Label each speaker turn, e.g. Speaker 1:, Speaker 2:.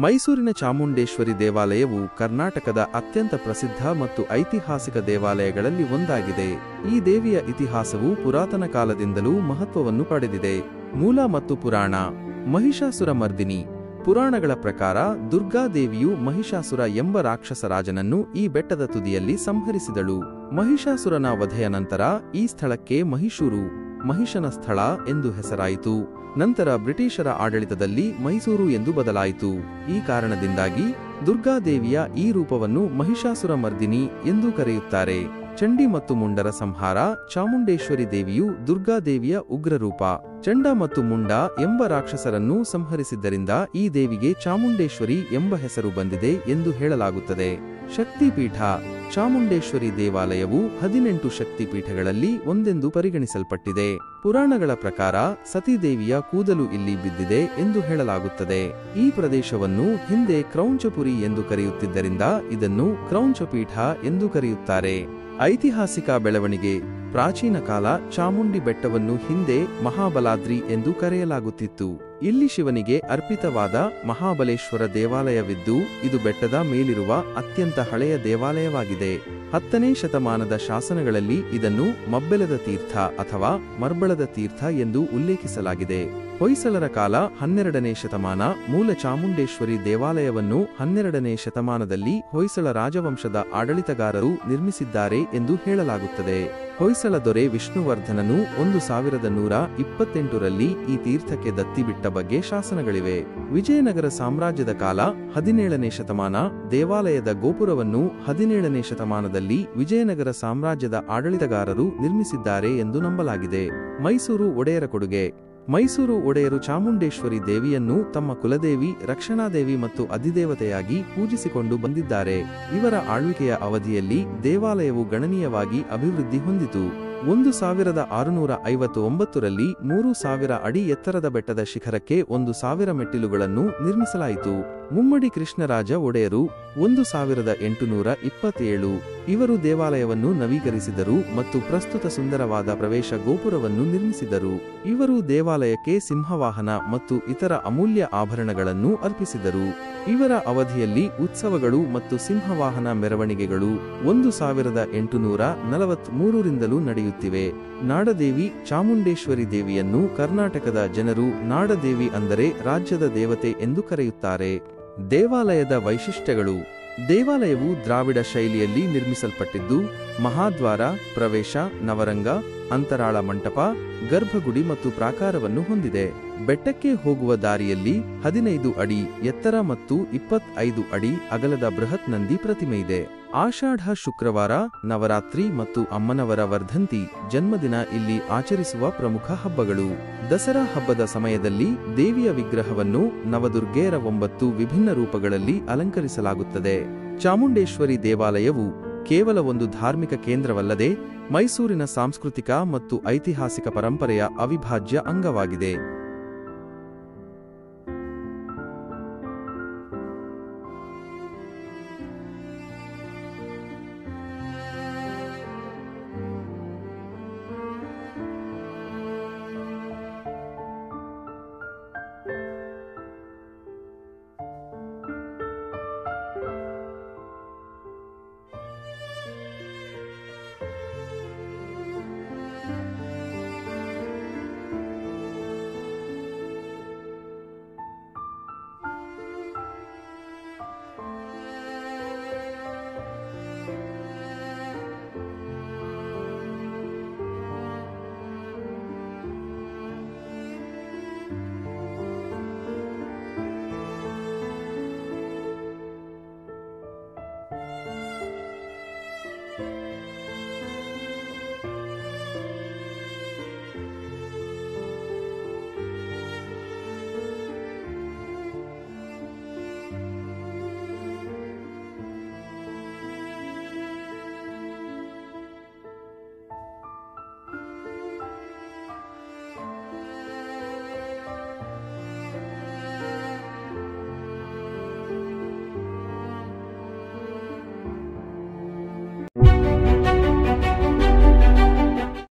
Speaker 1: ಮೈಸೂರಿನ ಚಾಮುಂಡೇಶ್ವರಿ ದೇವಾಲಯವು ಕರ್ನಾಟಕದ ಅತ್ಯಂತ ಪ್ರಸಿದ್ಧ ಮತ್ತು ಐತಿಹಾಸಿಕ ದೇವಾಲಯಗಳಲ್ಲಿ ಒಂದಾಗಿದೆ. ಈ ದೇವಿಯ ಇತಿಹಾಸವು ಪುರಾತನ ಕಾಲದಿಂದಲೂ ಮಹತ್ವವನ್ನು ಪಡೆದಿದೆ. ಮೂಲ ಮತ್ತು ಪುರಾಣ. ಮಹಿಷಾಸುರ ಮರ್ದಿನಿ. ಪುರಾಣಗಳ ಪ್ರಕಾರ ದುರ್ಗಾದೇವಿಯು ಮಹಿಷಾಸುರ ಎಂಬ ರಾಕ್ಷಸ ರಾಜನನ್ನು ಈ ಬೆಟ್ಟದ ತುದಿಯಲ್ಲಿ ಸಂಹರಿಸಿದಳು. ಮಹಿಷಾಸುರನ ವಧೆಯ ನಂತರ ಈ ಸ್ಥಳಕ್ಕೆ ಮಹಿಷೂರು, ಮಹಿಷನ ಸ್ಥಳ ಎಂದು ಹೆಸರಾಯಿತು. ನಂತರ ಬ್ರಿಟಿಷರ ಆಡಳಿತದಲ್ಲಿ ಮೈಸೂರು ಎಂದು ಬದಲಾಯಿತು. ಈ ಕಾರಣದಿಂದಾಗಿ ದುರ್ಗಾದೇವಿಯ ಈ ರೂಪವನ್ನು ಮಹಿಷಾಸುರ ಮರ್ದಿನಿ ಎಂದು ಕರೆಯುತ್ತಾರೆ. ಚಂಡಿ ಮತ್ತು ಮುಂಡರ ಸಂಹಾರ. ಚಾಮುಂಡೇಶ್ವರಿ ದೇವಿಯು ದುರ್ಗಾದೇವಿಯ ಉಗ್ರರೂಪ. ಚಂಡ ಮತ್ತು ಮುಂಡ ಎಂಬ ರಾಕ್ಷಸರನ್ನು ಸಂಹರಿಸಿದ್ದರಿಂದ ಈ ದೇವಿಗೆ ಚಾಮುಂಡೇಶ್ವರಿ ಎಂಬ ಹೆಸರು ಬಂದಿದೆ ಎಂದು ಹೇಳಲಾಗುತ್ತದೆ. ಶಕ್ತಿಪೀಠ. ಚಾಮುಂಡೇಶ್ವರಿ ದೇವಾಲಯವು 18 ಶಕ್ತಿಪೀಠಗಳಲ್ಲಿ ಒಂದೆಂದು ಪರಿಗಣಿಸಲ್ಪಟ್ಟಿದೆ. ಪುರಾಣಗಳ ಪ್ರಕಾರ ಸತೀದೇವಿಯ ಕೂದಲು ಇಲ್ಲಿ ಬಿದ್ದಿದೆ ಎಂದು ಹೇಳಲಾಗುತ್ತದೆ. ಈ ಪ್ರದೇಶವನ್ನು ಹಿಂದೆ ಕ್ರೌಂಚಪುರಿ ಎಂದು ಕರೆಯುತ್ತಿದ್ದರಿಂದ ಇದನ್ನು ಕ್ರೌಂಚಪೀಠ ಎಂದು ಕರೆಯುತ್ತಾರೆ. ಐತಿಹಾಸಿಕ ಬೆಳವಣಿಗೆ. ಪ್ರಾಚೀನ ಕಾಲ ಚಾಮುಂಡಿ ಬೆಟ್ಟವನ್ನು ಹಿಂದೆ ಮಹಾಬಲಾದ್ರಿ ಎಂದು ಕರೆಯಲಾಗುತ್ತಿತ್ತು. ಇಲ್ಲಿ ಶಿವನಿಗೆ ಅರ್ಪಿತವಾದ ಮಹಾಬಲೇಶ್ವರ ದೇವಾಲಯವಿದ್ದು ಇದು ಬೆಟ್ಟದ ಮೇಲಿರುವ ಅತ್ಯಂತ ಹಳೆಯ ದೇವಾಲಯವಾಗಿದೆ. 10ನೇ ಶತಮಾನದ ಶಾಸನಗಳಲ್ಲಿ ಇದನ್ನು ಮಬ್ಬೆಲದ ತೀರ್ಥ ಅಥವಾ ಮರ್ಬಳದ ತೀರ್ಥ ಎಂದು ಉಲ್ಲೇಖಿಸಲಾಗಿದೆ. ಹೊಯ್ಸಳರ ಕಾಲ 12ನೇ ಶತಮಾನ. ಮೂಲ ಚಾಮುಂಡೇಶ್ವರಿ ದೇವಾಲಯವನ್ನು 12ನೇ ಶತಮಾನದಲ್ಲಿ ಹೊಯ್ಸಳ ರಾಜವಂಶದ ಆಡಳಿತಗಾರರು ನಿರ್ಮಿಸಿದ್ದಾರೆ ಎಂದು ಹೇಳಲಾಗುತ್ತದೆ. ಹೊಯ್ಸಳ ದೊರೆ ವಿಷ್ಣುವರ್ಧನನು 1128ರಲ್ಲಿ ಈ ತೀರ್ಥಕ್ಕೆ ದತ್ತಿ ಬಿಟ್ಟ ಬಗ್ಗೆ ಶಾಸನಗಳಿವೆ. ವಿಜಯನಗರ ಸಾಮ್ರಾಜ್ಯದ ಕಾಲ 17ನೇ ಶತಮಾನ. ದೇವಾಲಯದ ಗೋಪುರವನ್ನು 17ನೇ ಶತಮಾನದಲ್ಲಿ ವಿಜಯನಗರ ಸಾಮ್ರಾಜ್ಯದ ಆಡಳಿತಗಾರರು ನಿರ್ಮಿಸಿದ್ದಾರೆ ಎಂದು ನಂಬಲಾಗಿದೆ. ಮೈಸೂರು ಒಡೆಯರ ಕೊಡುಗೆ. ಮೈಸೂರು ಒಡೆಯರು ಚಾಮುಂಡೇಶ್ವರಿ ದೇವಿಯನ್ನು ತಮ್ಮ ಕುಲದೇವಿ, ರಕ್ಷಣಾದೇವಿ ಮತ್ತು ಅಧಿದೇವತೆಯಾಗಿ ಪೂಜಿಸಿಕೊಂಡು ಬಂದಿದ್ದಾರೆ. ಇವರ ಆಳ್ವಿಕೆಯ ಅವಧಿಯಲ್ಲಿ ದೇವಾಲಯವು ಗಣನೀಯವಾಗಿ ಅಭಿವೃದ್ಧಿ ಹೊಂದಿತು. 1659ರಲ್ಲಿ 3000 ಅಡಿ ಎತ್ತರದ ಬೆಟ್ಟದ ಶಿಖರಕ್ಕೆ 1000 ಮೆಟ್ಟಿಲುಗಳನ್ನು ನಿರ್ಮಿಸಲಾಯಿತು. ಮುಮ್ಮಡಿ ಕೃಷ್ಣರಾಜ ಒಡೆಯರು 1827. ಇವರು ದೇವಾಲಯವನ್ನು ನವೀಕರಿಸಿದರು ಮತ್ತು ಪ್ರಸ್ತುತ ಸುಂದರವಾದ ಪ್ರವೇಶ ಗೋಪುರವನ್ನು ನಿರ್ಮಿಸಿದರು. ಇವರು ದೇವಾಲಯಕ್ಕೆ ಸಿಂಹವಾಹನ ಮತ್ತು ಇತರ ಅಮೂಲ್ಯ ಆಭರಣಗಳನ್ನು ಅರ್ಪಿಸಿದರು. ಇವರ ಅವಧಿಯಲ್ಲಿ ಉತ್ಸವಗಳು ಮತ್ತು ಸಿಂಹವಾಹನ ಮೆರವಣಿಗೆಗಳು 1843ರಿಂದಲೂ ನಡೆಯುತ್ತಿವೆ. ನಾಡದೇವಿ. ಚಾಮುಂಡೇಶ್ವರಿ ದೇವಿಯನ್ನು ಕರ್ನಾಟಕದ ಜನರು ನಾಡದೇವಿ ಅಂದರೆ ರಾಜ್ಯದ ದೇವತೆ ಎಂದು ಕರೆಯುತ್ತಾರೆ. ದೇವಾಲಯದ ವೈಶಿಷ್ಟ್ಯಗಳು. ದೇವಾಲಯವು ದ್ರಾವಿಡ ಶೈಲಿಯಲ್ಲಿ ನಿರ್ಮಿಸಲ್ಪಟ್ಟಿದ್ದು ಮಹಾದ್ವಾರ, ಪ್ರವೇಶ, ನವರಂಗ, ಅಂತರಾಳ ಮಂಟಪ, ಗರ್ಭಗುಡಿ ಮತ್ತು ಪ್ರಾಕಾರವನ್ನು ಹೊಂದಿದೆ. ಬೆಟ್ಟಕ್ಕೆ ಹೋಗುವ ದಾರಿಯಲ್ಲಿ 15 ಅಡಿ ಎತ್ತರ ಮತ್ತು 25 ಅಡಿ ಅಗಲದ ಬೃಹತ್ ನಂದಿ ಪ್ರತಿಮೆಯಿದೆ. ಆಷಾಢ ಶುಕ್ರವಾರ, ನವರಾತ್ರಿ ಮತ್ತು ಅಮ್ಮನವರ ವರ್ಧಂತಿ ಜನ್ಮದಿನ ಇಲ್ಲಿ ಆಚರಿಸುವ ಪ್ರಮುಖ ಹಬ್ಬಗಳು. ದಸರಾ ಹಬ್ಬದ ಸಮಯದಲ್ಲಿ ದೇವಿಯ ವಿಗ್ರಹವನ್ನು ನವದುರ್ಗೆಯರ 9 ವಿಭಿನ್ನ ರೂಪಗಳಲ್ಲಿ ಅಲಂಕರಿಸಲಾಗುತ್ತದೆ. ಚಾಮುಂಡೇಶ್ವರಿ ದೇವಾಲಯವು ಕೇವಲ ಒಂದು ಧಾರ್ಮಿಕ ಕೇಂದ್ರವಲ್ಲದೆ ಮೈಸೂರಿನ ಸಾಂಸ್ಕೃತಿಕ ಮತ್ತು ಐತಿಹಾಸಿಕ ಪರಂಪರೆಯ ಅವಿಭಾಜ್ಯ ಅಂಗವಾಗಿದೆ.